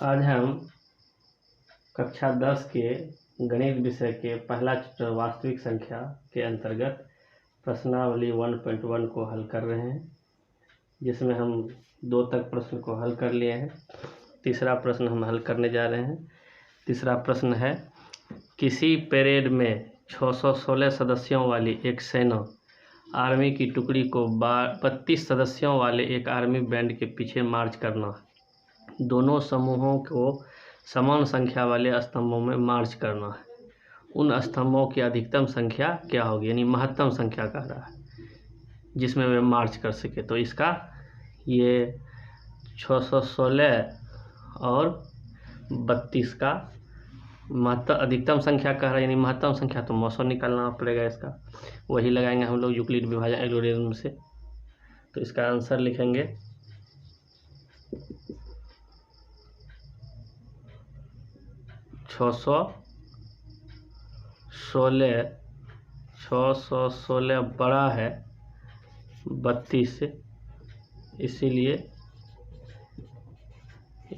आज हम कक्षा 10 के गणित विषय के पहला चैप्टर वास्तविक संख्या के अंतर्गत प्रश्नावली 1.1 को हल कर रहे हैं, जिसमें हम 2 तक प्रश्न को हल कर लिए हैं। तीसरा प्रश्न हम हल करने जा रहे हैं। तीसरा प्रश्न है, किसी परेड में 616 सदस्यों वाली एक सेना आर्मी की टुकड़ी को 32 सदस्यों वाले एक आर्मी बैंड के पीछे मार्च करना। दोनों समूहों को समान संख्या वाले स्तंभों में मार्च करना है। उन स्तंभों की अधिकतम संख्या क्या होगी, यानी महत्तम संख्या कह रहा है जिसमें वे मार्च कर सके। तो इसका ये 616 और 32 का अधिकतम संख्या कह रहा है, यानी महत्तम संख्या, तो 900 निकालना पड़ेगा। इसका वही लगाएंगे हम लोग यूक्लिड विभाजन एल्गोरिथम से। तो इसका आंसर लिखेंगे 616 बड़ा है 32 से, इसीलिए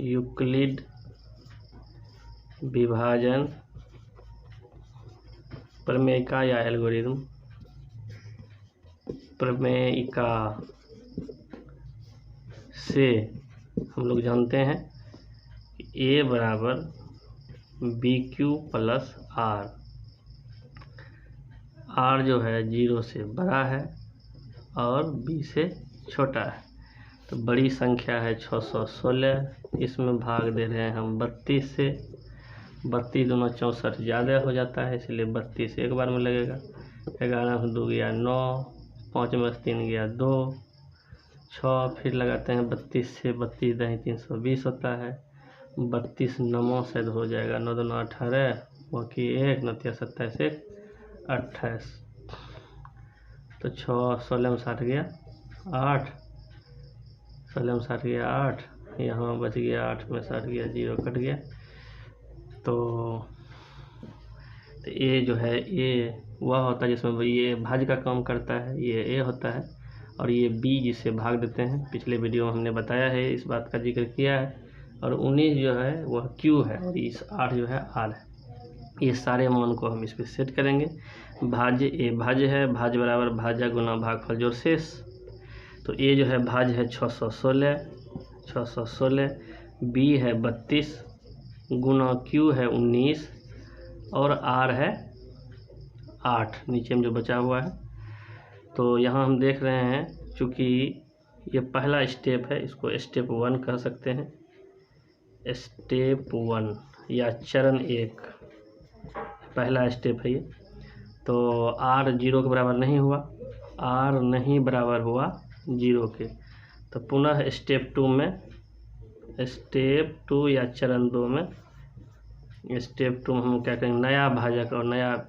यूक्लिड विभाजन प्रमेयिका या एल्गोरिथम प्रमेयिका से हम लोग जानते हैं कि A बराबर BQ प्लस R जो है 0 से बड़ा है और B से छोटा है। तो बड़ी संख्या है 616, इसमें भाग दे रहे हैं हम 32 से। 32 दूना 64 ज़्यादा हो जाता है, इसलिए 32 एक बार में लगेगा। 11 में 2 गया 9, 5 में 3 गया 2, 6 फिर लगाते हैं 32 से। 32 दही 320 होता है। 32 9 से हो जाएगा, 9 2 18, बाकी 1 9 27 1 28। तो 6 16 में 60 गया 8, 16 में 60 गया 8, यहाँ बच गया 8 में 60 गया 0 कट गया। तो ये जो है ये वह होता है जिसमें ये भाज्य का काम करता है, ये A होता है, और ये B जिसे भाग देते हैं। पिछले वीडियो में हमने बताया है, इस बात का जिक्र किया है। और 19 जो है वह Q है और इस 8 जो है R है। ये सारे मान को हम इस पर सेट करेंगे। भाज्य A भाज्य है, भाज्य बराबर भाज्य गुना भागफल जोड़ शेष। तो A जो है भाज्य है 616, B है 32 गुना Q है 19 और R है 8, नीचे में जो बचा हुआ है। तो यहाँ हम देख रहे हैं, चूँकि ये पहला स्टेप है, इसको स्टेप 1 कह सकते हैं। स्टेप 1 या चरण 1 पहला स्टेप है ये। तो R 0 के बराबर नहीं हुआ, R नहीं बराबर हुआ 0 के। तो पुनः स्टेप 2 में, स्टेप 2 या चरण 2 में, स्टेप 2 में हम क्या करेंगे, नया भाजक और नया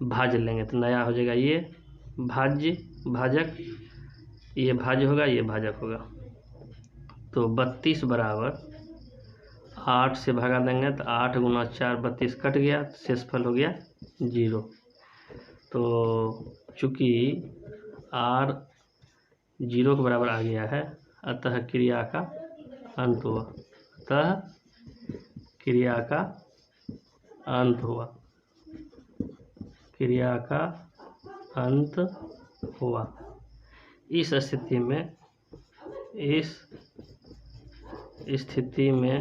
भाज्य लेंगे। तो नया हो जाएगा ये भाजक, ये भाज्य होगा, ये भाजक होगा। तो 32 बराबर 8 से भगा देंगे, तो 8 गुना 4 32 कट गया, शेषफल हो गया 0। तो चूँकि R 0 के बराबर आ गया है, अतः क्रिया का अंत हुआ। क्रिया का अंत हुआ। इस स्थिति में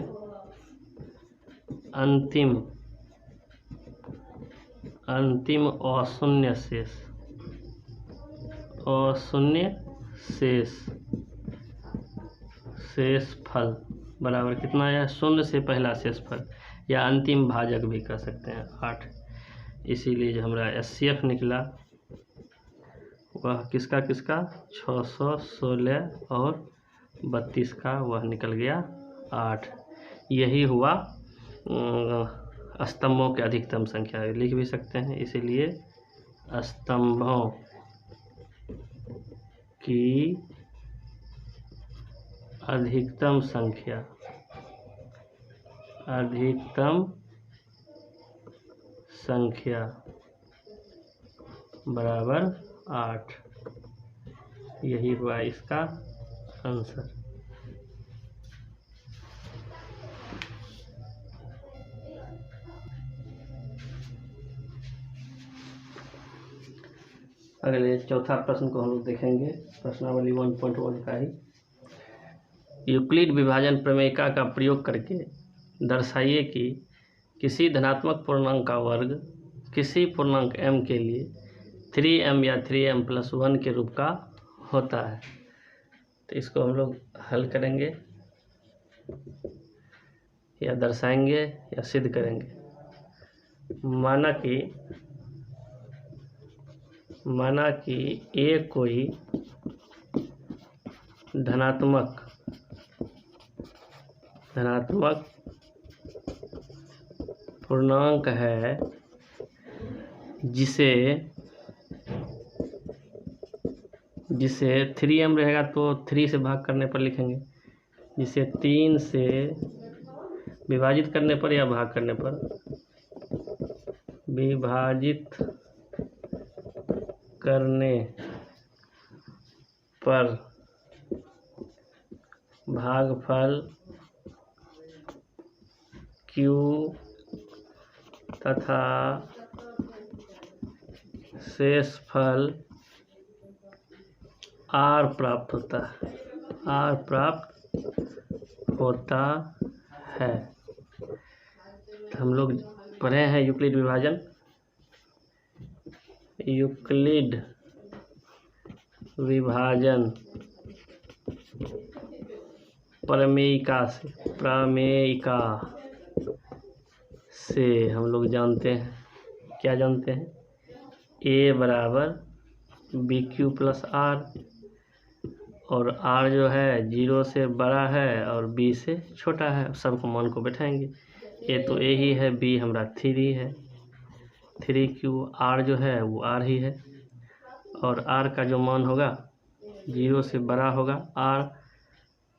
अंतिम अशून्य शेषफल बराबर कितना है, 0 से पहला शेषफल या अंतिम भाजक भी कह सकते हैं 8। इसीलिए जो हमारा SCF निकला वह किसका 616 और 32 का, वह निकल गया 8। यही हुआ स्तंभों की अधिकतम संख्या, लिख भी सकते हैं। इसीलिए स्तंभों की अधिकतम संख्या बराबर 8। यही हुआ इसका आंसर। अगले चौथा प्रश्न को हम लोग देखेंगे, प्रश्नावली 1.1 का ही। यूक्लिड विभाजन प्रमेयिका का प्रयोग करके दर्शाइए कि किसी धनात्मक पूर्णांक का वर्ग किसी पूर्णांक m के लिए 3m या 3m+1 के रूप का होता है। तो इसको हम लोग हल करेंगे या दर्शाएंगे या सिद्ध करेंगे। माना कि a कोई धनात्मक पूर्णांक है जिसे 3m रहेगा तो 3 से भाग करने पर लिखेंगे, जिसे 3 से विभाजित करने पर या भाग करने पर, विभाजित करने पर भागफल Q तथा शेषफल R प्राप्त होता है। तो हम लोग पढ़े हैं यूक्लिड विभाजन प्रमेयिका से हम लोग जानते हैं, क्या जानते हैं, a बराबर BQ + R, और R जो है 0 से बड़ा है और B से छोटा है। सबको मान को बैठाएंगे, a तो a ही है, B हमारा 3 है, 3Q, R जो है वो R ही है, और R का जो मान होगा 0 से बड़ा होगा R,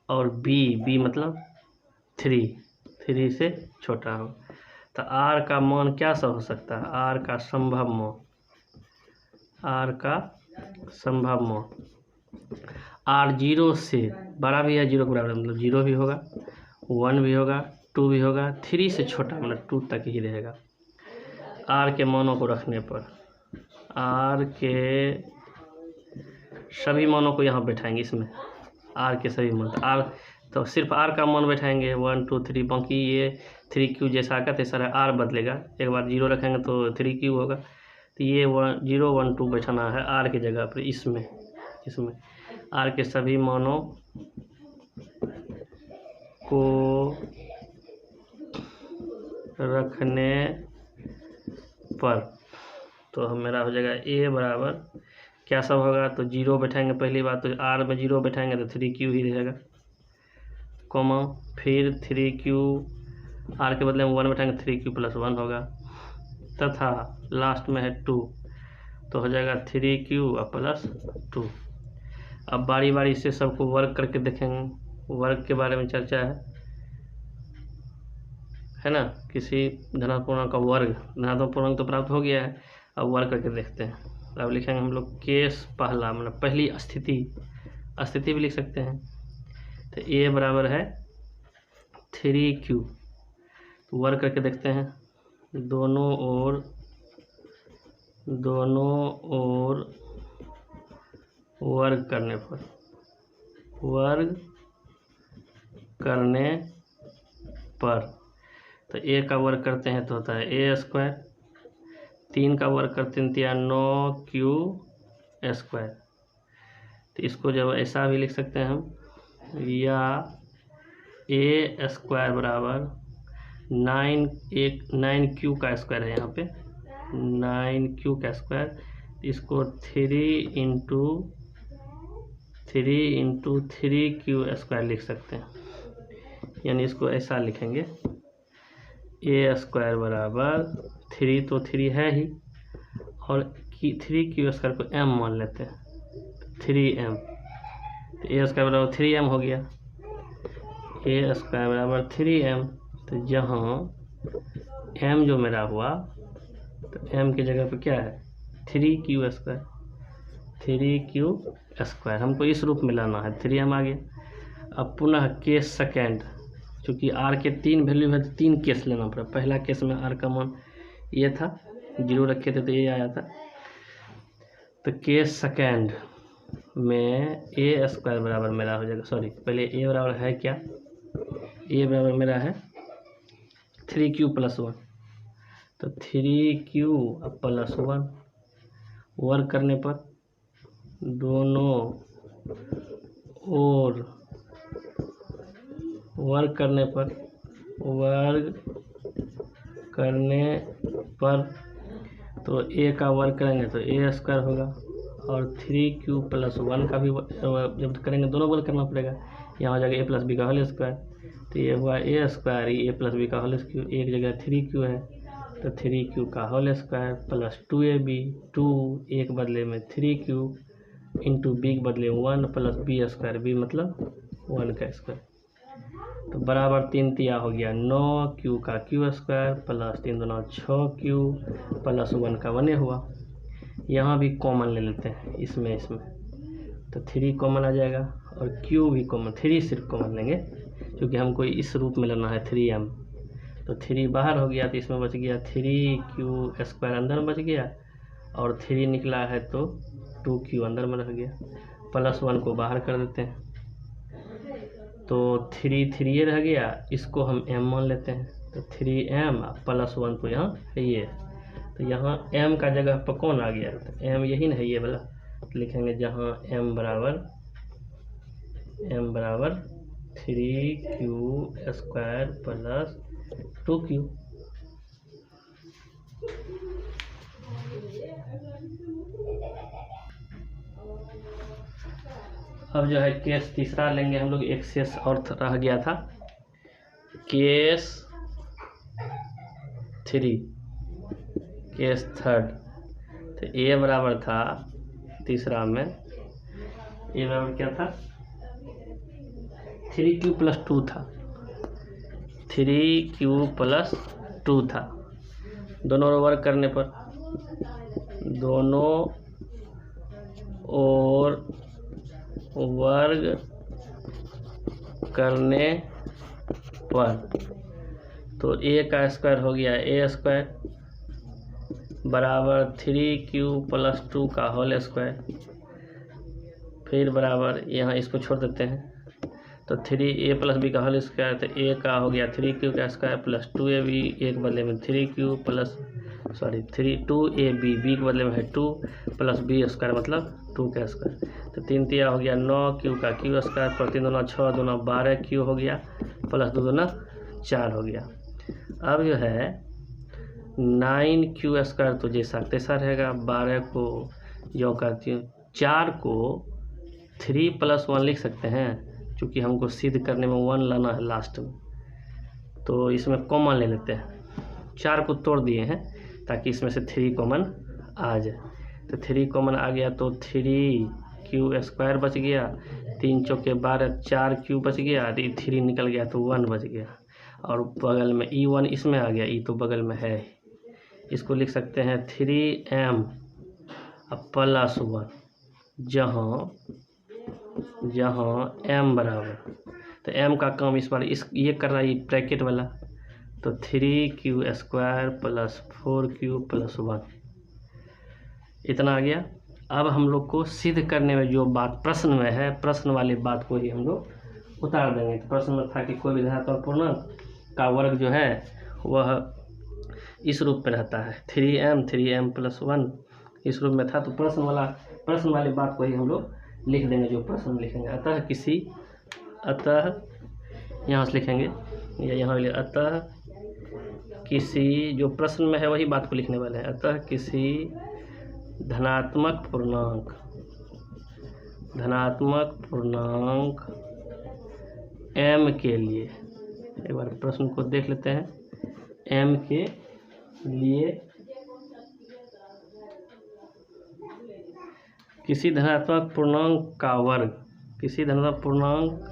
और B मतलब 3 से छोटा होगा। तो R का मान क्या सा हो सकता है, R का संभव मान R 0 से बड़ा भी है, 0 के बराबर मतलब 0 भी होगा, 1 भी होगा, 2 भी होगा, 3 से छोटा मतलब 2 तक ही रहेगा। R के मानों को रखने पर R के सभी मानों को यहाँ बैठाएंगे, इसमें R के सभी मान, R तो सिर्फ R का मान बैठाएंगे 1 2 3, बाकी ये 3Q जैसा का तैसा R बदलेगा। एक बार 0 रखेंगे तो 3Q होगा, तो ये 0 1 2 बैठाना है R की जगह पर। इसमें R के सभी मानों को रखने पर तो मेरा हो जाएगा a बराबर क्या सब होगा, तो 0 बैठाएंगे पहली बात, तो R में 0 बैठाएंगे तो 3Q ही रहेगा, कॉमा फिर 3Q, R के बदले में 1 बैठाएंगे 3Q + 1 होगा, तथा लास्ट में है 2, तो हो जाएगा 3Q + 2। अब बारी बारी से सबको वर्क करके देखेंगे, वर्क के बारे में चर्चा है ना। किसी धनात्मक पूर्णांक का वर्ग, धनात्मक पूर्णांक तो प्राप्त हो गया है, अब वर्क करके देखते हैं। अब लिखेंगे हम लोग केस पहला, मतलब पहली स्थिति भी लिख सकते हैं। तो a बराबर है 3Q, तो वर्क करके देखते हैं, दोनों ओर वर्ग करने पर तो a का वर्ग करते हैं तो होता है a², 3 का वर्ग करते हैं तो 9Q²। तो इसको जब ऐसा भी लिख सकते हैं हम, या a² बराबर 9Q² है, यहाँ पे 9Q², इसको 3×3Q² लिख सकते हैं, यानी इसको ऐसा लिखेंगे a² बराबर 3 तो 3 है ही, और 3Q² को m मान लेते हैं 3m, तो a² बराबर 3m हो गया, a² बराबर 3m। तो जहाँ m जो मेरा हुआ तो m की जगह पे क्या है 3Q², हमको इस रूप में लाना है, 3m आ गया। अब पुनः केस सेकेंड, चूँकि R के 3 वैल्यू है तो 3 केस लेना पड़ा। पहला केस में R का मान ये था, 0 रखे थे तो ये आया था, तो केस सेकेंड में ए स्क्वायर बराबर मेरा हो जाएगा, सॉरी पहले ए बराबर है क्या, ए बराबर मेरा है 3q+1, तो 3q + 1 वर्क करने पर दोनों और वर्ग करने पर तो ए का वर्ग करेंगे तो ए स्क्वायर होगा, और 3q+1 का भी जब करेंगे दोनों वर्ग करना पड़ेगा, यहाँ हो जाएगा a + b का होल स्क्वायर, तो ये हुआ a स्क्वायर, ये a + b का होल स्क्वायर, एक जगह 3q है तो 3q का होल स्क्वायर प्लस 2ab, 2 एक बदले में 3q इंटू b के बदले 1 प्लस b स्क्वायर, b मतलब 1 का स्क्वायर, तो बराबर 3 तिया हो गया 9q का q स्क्वायर प्लस 3 दूना 6q प्लस 1 का 1 हुआ। यहाँ भी कॉमन ले लेते हैं इसमें तो 3 कॉमन आ जाएगा और q भी कॉमन, 3 सिर्फ कॉमन लेंगे क्योंकि हमको इस रूप में लेना है 3m, तो 3 बाहर हो गया तो इसमें बच गया 3q स्क्वायर अंदर में बच गया और 3 निकला है तो 2q अंदर में रह गया, प्लस 1 को बाहर कर देते हैं तो 3 ये रह गया, इसको हम m मान लेते हैं तो 3m प्लस 1 तो यहाँ है ये, तो यहाँ m का जगह पर कौन आ गया, तो m यही ना है ये वाला, तो लिखेंगे जहाँ m बराबर 3q स्क्वायर प्लस 2q। अब जो है केस तीसरा लेंगे हम लोग, एक शेष और रह गया था, केस थर्ड, तो ए बराबर था तीसरा में, ए बराबर क्या था 3q+2 था, 3q+2 था, दोनों वर्ग करने पर दोनों और वर्ग करने पर तो a का स्क्वायर हो गया a स्क्वायर बराबर 3q+2 का होल स्क्वायर, फिर बराबर यहाँ इसको छोड़ देते हैं तो 3a + b का होल स्क्वायर, तो a का हो गया 3q का स्क्वायर प्लस 2ab, एक बदले में 3q प्लस 2ab, b के बदले में है 2 प्लस b स्क्वायर मतलब 2 का स्क्वायर, तो 3 तिया हो गया 9q का q स्क्वायर पर 3 दूना 6 दूना 12q हो गया प्लस 2 दूना 4 हो गया। अब जो है 9q स्क्वायर तो जैसा तैसा रहेगा, 12 को जो करती हूँ 4 को 3 + 1 लिख सकते हैं क्योंकि हमको सिद्ध करने में 1 लाना है लास्ट में, तो इसमें कॉमन ले लेते हैं, 4 को तोड़ दिए हैं ताकि इसमें से 3 कॉमन आ जाए, तो 3 कॉमन आ गया तो 3q स्क्वायर बच गया, 3 चौके 12, 4q बच गया, 3 निकल गया तो 1 बच गया, और बगल में e1 इसमें आ गया, e तो बगल में है, इसको लिख सकते हैं 3m + 1, जहाँ m बराबर, तो m का काम इस बार ये कर रहा है ब्रैकेट वाला, तो 3q square plus 4q plus 1 इतना आ गया। अब हम लोग को सिद्ध करने में जो बात प्रश्न में है, प्रश्न वाली बात को ही हम लोग उतार देंगे। तो प्रश्न में था कि कोई भी धनात्मक पूर्णांक का वर्ग जो है वह इस रूप में रहता है 3m + 1 इस रूप में था, तो प्रश्न वाली बात को ही हम लोग लिख देंगे जो प्रश्न लिखेंगे। अतः यहाँ से लिखेंगे या यहाँ ले, अतः किसी जो प्रश्न में है वही बात को लिखने वाले हैं। अतः किसी धनात्मक पूर्णांक m के लिए, एक बार प्रश्न को देख लेते हैं, m के लिए किसी धनात्मक पूर्णांक का वर्ग किसी पूर्णांक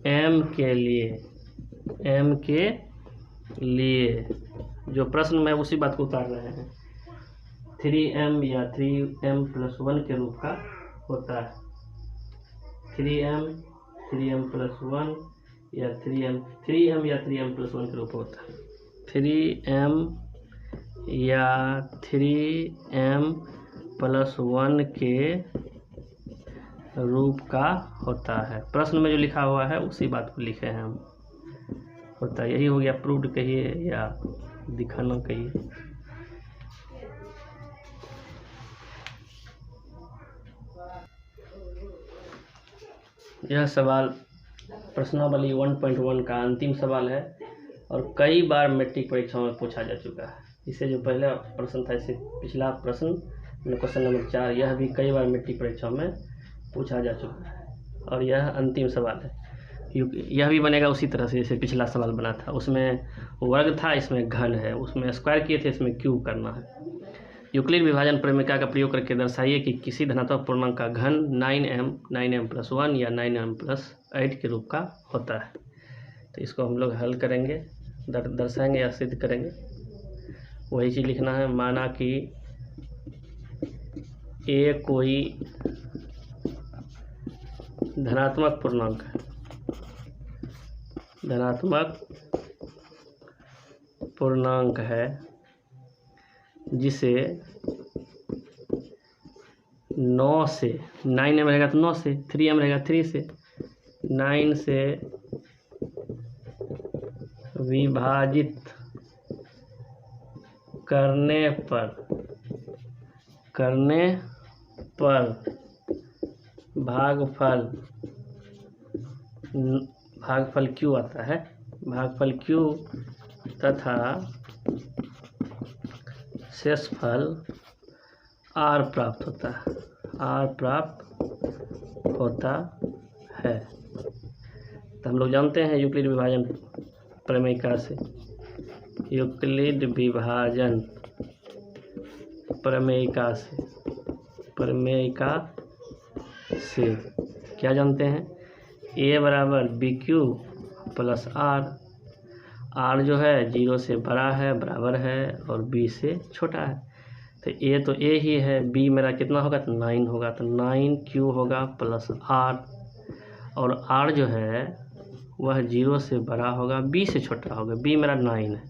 m के लिए, m के लिए जो प्रश्न में उसी बात को उतार रहे हैं, 3m या 3m+1 के रूप का होता है। 3m+1 या 3m या 3m+1 के रूप होता है। 3m या 3m+1 के रूप का होता है। प्रश्न में जो लिखा हुआ है उसी बात को लिखे हैं हम। होता है, यही हो गया। प्रूव्ड कहिए या दिखाना कहिए। यह सवाल प्रश्नावली 1.1 का अंतिम सवाल है और कई बार मैट्रिक परीक्षाओं में पूछा जा चुका है। इससे जो पहला प्रश्न था, इससे पिछला प्रश्न क्वेश्चन नंबर 4, यह भी कई बार मैट्रिक परीक्षाओं में पूछा जा चुका है और यह अंतिम सवाल है। यह भी बनेगा उसी तरह से जैसे पिछला सवाल बना था। उसमें वर्ग था, इसमें घन है। उसमें स्क्वायर किए थे, इसमें क्यूब करना है। यूक्लिड विभाजन प्रमेय का प्रयोग करके दर्शाइए कि किसी धनात्मक पूर्णांक का घन 9m+1 या 9m+8 के रूप का होता है। तो इसको हम लोग हल करेंगे, दर्शाएंगे या सिद्ध करेंगे। वही चीज़ लिखना है। माना कि ए कोई धनात्मक पूर्णांक है, धनात्मक पूर्णांक है जिसे 9 से 9m रहेगा तो 9 से, 3m रहेगा 3 से, 9 से विभाजित करने पर भागफल क्यू आता है। भागफल क्यू तथा शेषफल आर प्राप्त होता है। आर प्राप्त होता है। तो हम लोग जानते हैं यूक्लिड विभाजन प्रमेयिका से, यूक्लिड विभाजन प्रमेयिका से क्या जानते हैं? ए बराबर b q plus r. R जो है 0 से बड़ा है, बराबर है, और बी से छोटा है। तो ए तो ए ही है, बी मेरा कितना होगा तो 9 होगा। तो 9q होगा प्लस आर, और आर जो है वह 0 से बड़ा होगा, बी से छोटा होगा। बी मेरा 9 है,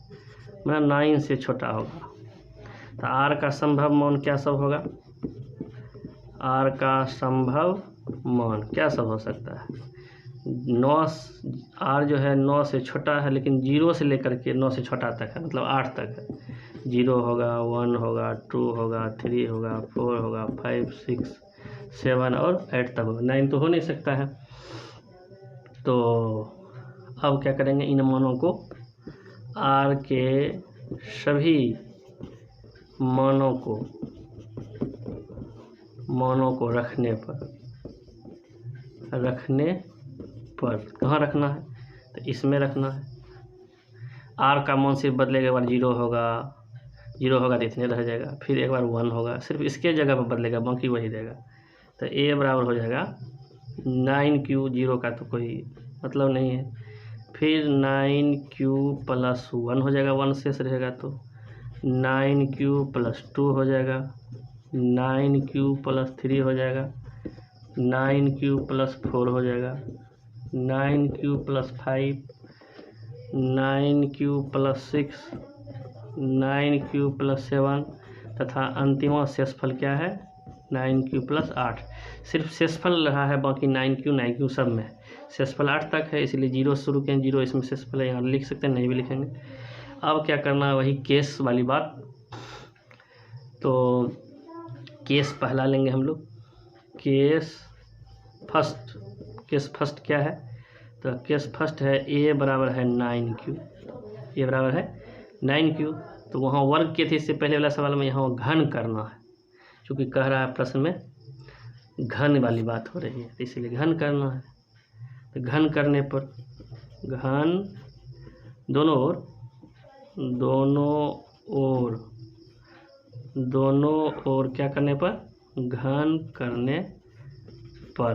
मेरा 9 से छोटा होगा। तो आर का संभव मान क्या सब होगा? आर का संभव मान क्या सब हो सकता है? 9, आर जो है 9 से छोटा है, लेकिन 0 से लेकर के 9 से छोटा तक है, मतलब 8 तक है। 0 होगा, 1 होगा, 2 होगा, 3 होगा, 4 होगा, 5, 6, 7 और 8 तक होगा। 9 तो हो नहीं सकता है। तो अब क्या करेंगे? इन मानों को, आर के सभी मानों को रखने पर कहाँ रखना है? तो इसमें रखना है। आर का मान सिर्फ बदलेगा, एक बार 0 होगा तो इतने रह जाएगा, फिर एक बार 1 होगा, सिर्फ इसके जगह पर बदलेगा, बाकी वही देगा। तो ए बराबर हो जाएगा 9q, 0 का तो कोई मतलब नहीं है। फिर 9q प्लस 1 हो जाएगा, 1 शेष रहेगा, तो 9q प्लस 2 हो जाएगा, 9q प्लस 3 हो जाएगा, 9q प्लस 4 हो जाएगा, 9q plus 5, 9q plus 6, 9q plus 7 तथा अंतिम शेषफल क्या है? 9q plus 8। सिर्फ शेषफल रहा है, बाकी 9q सब में शेषफल 8 तक है, इसलिए 0 से शुरू करें। 0 इसमें शेषफल है, यहाँ लिख सकते हैं, नहीं भी लिखेंगे। अब क्या करना है? वही केस वाली बात। तो केस पहला लेंगे हम लोग। केस फर्स्ट क्या है? तो केस फर्स्ट है ए बराबर है 9q। ए बराबर है 9q। तो वहाँ वर्ग के थे इससे पहले वाला सवाल में, यहाँ घन करना है, क्योंकि कह रहा है प्रश्न में घन वाली बात हो रही है, तो इसीलिए घन करना है। तो घन करने पर, घन दोनों ओर क्या करने पर? घन करने पर।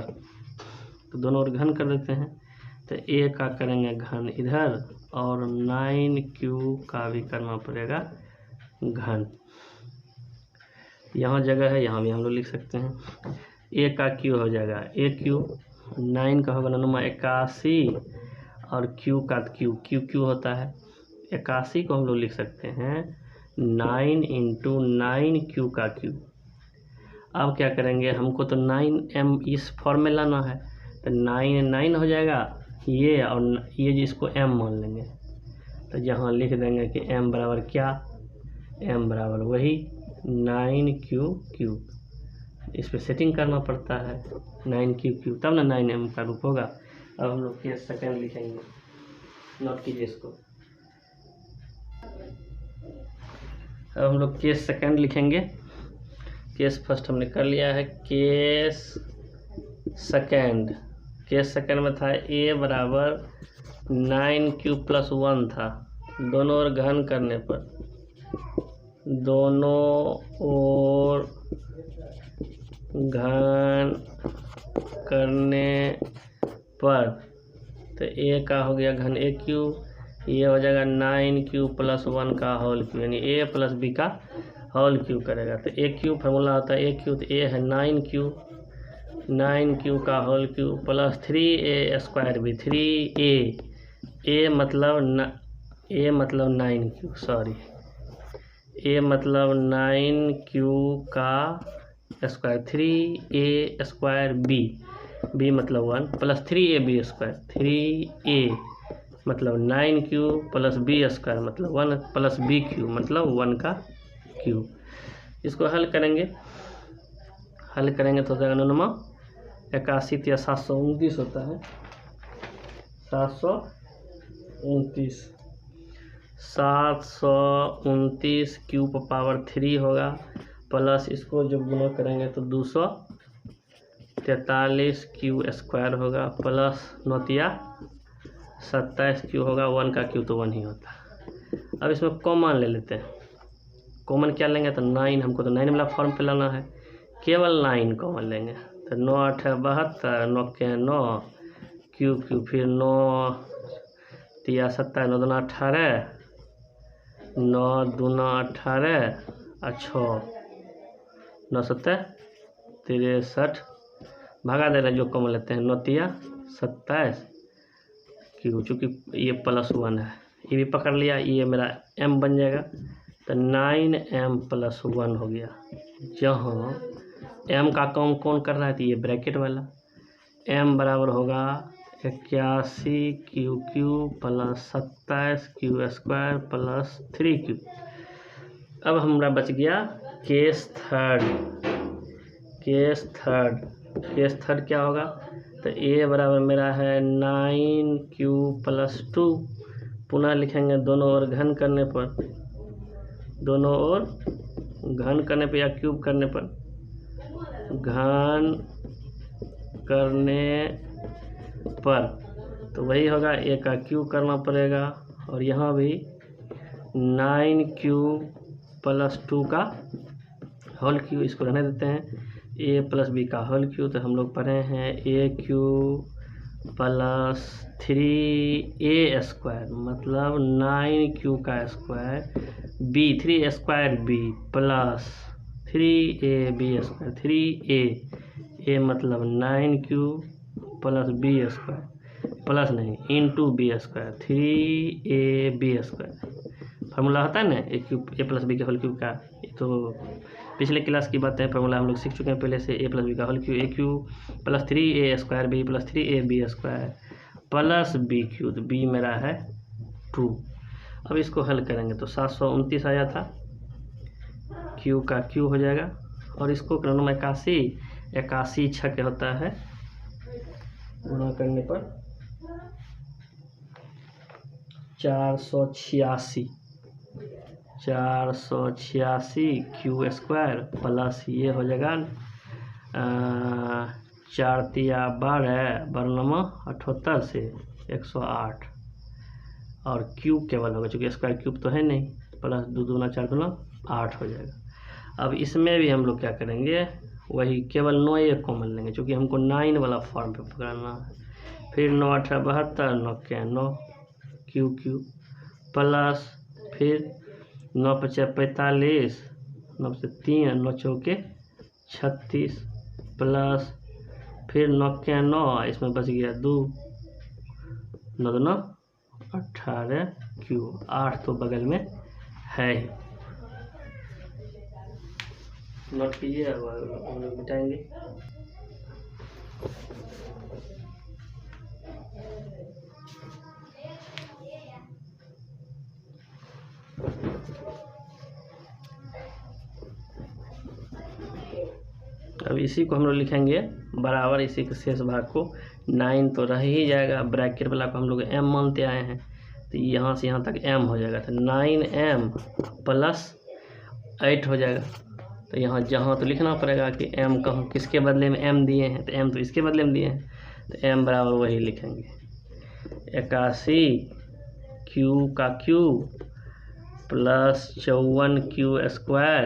तो दोनों ओर घन कर देते हैं। तो ए का करेंगे घन इधर, और 9q का भी करना पड़ेगा घन। यहाँ जगह है, यहाँ भी हम लोग लिख सकते हैं। ए का क्यू हो जाएगा ए क्यू, 9 का होगा नंबर 81 और क्यू का क्यू होता है 81 को हम लोग लिख सकते हैं 9 × 9 क्यू का क्यू। अब क्या करेंगे, हमको तो 9m इस फॉर्म में लाना है, तो 9 हो जाएगा ये, और ये जिसको m मान लेंगे, तो यहाँ लिख देंगे कि m बराबर क्या, m बराबर वही 9q, इस पर सेटिंग करना पड़ता है 9q, तब ना 9m का रूप होगा। अब हम लोग केस सेकंड लिखेंगे, नोट कीजिए इसको। अब हम लोग केस सेकंड लिखेंगे। केस फर्स्ट हमने कर लिया है, केस सेकंड में था a बराबर 9q + 1 था, दोनों ओर घन करने पर, तो a का हो गया घन aq, ये हो जाएगा 9q + 1 का होल क्यू, यानी a + b का होल क्यू करेगा। तो aq फार्मूला होता है aq, तो a है 9q का होल क्यू प्लस 3a² भी 3a, a मतलब 9q, सॉरी a मतलब 9q का स्क्वायर 3a² b मतलब 1 प्लस 3ab², 3a मतलब 9q प्लस b² मतलब 1 प्लस bq मतलब 1 का q। इसको हल करेंगे तो हो जाएगा नंबर 81 या 729 होता है, 729 क्यू पावर 3 होगा, प्लस इसको जब गुणा करेंगे तो 243 q² होगा, प्लस 9×27 क्यू होगा, 1 का क्यू तो 1 ही होता है। अब इसमें कॉमन ले लेते हैं, कॉमन क्या लेंगे, तो 9, हमको तो 9 वाला फॉर्म पे लाना है, केवल 9 कॉमन लेंगे, तो 9 × 8 = 72, 9 के 9 क्यू, फिर 9 × 3 = 7, 9 × 2 = 18, 9 × 2 = 18 और 6 9 × 7 = 63, भगा दे रहे जो कॉमन लेते हैं, 9 × 3 = 27 क्यू, चूँकि ये +1 है, ये भी पकड़ लिया, ये मेरा m बन जाएगा, तो 9m + 1 हो गया। जहाँ m का काम कौन कर रहा है, तो ये ब्रैकेट वाला, m बराबर होगा 81q³ plus 27q² plus 3q। अब हमारा बच गया केस थर्ड क्या होगा, तो a बराबर मेरा है 9q + 2, पुनः लिखेंगे दोनों ओर घन करने पर या क्यूब करने पर, तो वही होगा, a का क्यूब करना पड़ेगा, और यहाँ भी 9q + 2 का होल क्यू, इसको रहने देते हैं, a + b का होल क्यू, तो हम लोग पढ़े हैं aq प्लस 3a² मतलब 9q का square, b 3a² plus 3ab², 3a मतलब 9q प्लस b² प्लस नहीं इंटू b², 3ab², फार्मूला होता है ना a + b के होल क्यूब का, तो पिछले क्लास की बात है, फार्मूला हम लोग सीख चुके हैं पहले से, a + b का whole cube aq plus 3a² b plus 3ab² plus bq, तो b मेरा है 2। अब इसको हल करेंगे तो 729 आया था, q का q हो जाएगा, और इसको क्रम 81 छक होता है, गुणा करने पर 486 q² प्लस ये हो जाएगा 4 × 3 = 12 78 से 108, और क्यूब केवल होगा क्योंकि स्क्वायर क्यूब तो है नहीं, प्लस 2 × 2 = 4 × 2 = 8 हो जाएगा। अब इसमें भी हम लोग क्या करेंगे, वही केवल 9 कॉमन लेंगे, क्योंकि हमको 9 वाला फॉर्म पे पकड़ना है, फिर 9 × 8 = 72, 9 के 9 क्यू प्लस फिर 9 × 5 = 45, 9 से 3 9 चौके 36 प्लस फिर 9 के 9 इसमें बच गया 2 9 2 18 क्यू 8 तो बगल में है ही। नोट कीजिए, अब हम लोग मिटाएंगे। अब इसी को हम लोग लिखेंगे बराबर इसी के शेष भाग को 9 तो रह ही जाएगा, ब्रैकेट वाला को हम लोग m मानते आए हैं तो यहाँ से यहाँ तक m हो जाएगा, तो 9m प्लस 8 हो जाएगा। तो यहाँ जहाँ तो लिखना पड़ेगा कि m कहाँ किसके बदले में m दिए हैं, तो m तो इसके बदले में दिए हैं, तो m बराबर वही लिखेंगे 81 q का q plus 54 q square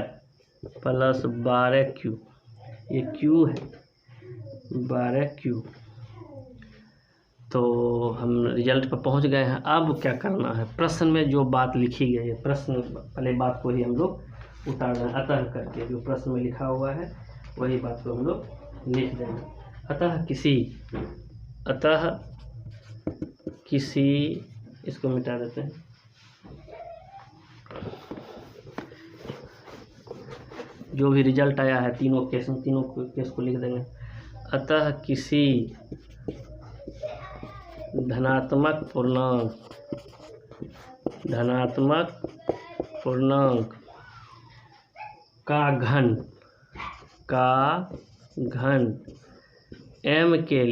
plus 12 q, ये q है 12 q। तो हम रिजल्ट पर पहुंच गए हैं। अब क्या करना है, प्रश्न में जो बात लिखी गई है, प्रश्न वाले बात को ही हम लोग उतारना है। अतः करके जो प्रश्न में लिखा हुआ है वही बात को हम लोग लिख देंगे। अतः किसी इसको मिटा देते हैं। जो भी रिजल्ट आया है तीनों केस को लिख देंगे। अतः किसी धनात्मक पूर्णांक का घन m के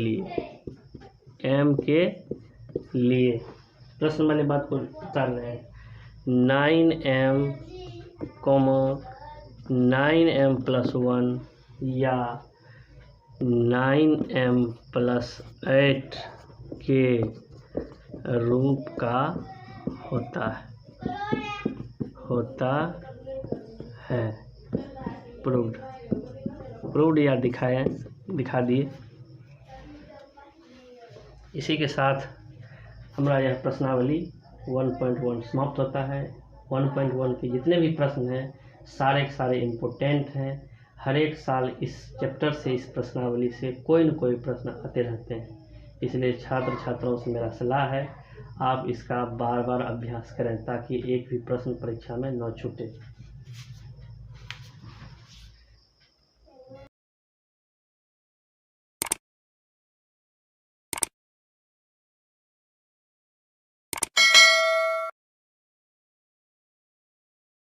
लिए प्रश्न वाली बात को उतार रहे हैं। 9m प्लस 1 या 9m प्लस 8 के रूप का होता है। प्रूव्ड या दिखा दिए। इसी के साथ हमारा यह प्रश्नावली 1.1 समाप्त होता है। 1.1 के जितने भी प्रश्न हैं सारे के सारे इम्पोर्टेंट हैं। हर एक साल इस चैप्टर से, इस प्रश्नावली से कोई न कोई प्रश्न आते रहते हैं। इसलिए छात्रों से मेरा सलाह है आप इसका बार बार अभ्यास करें ताकि एक भी प्रश्न परीक्षा में न छूटे।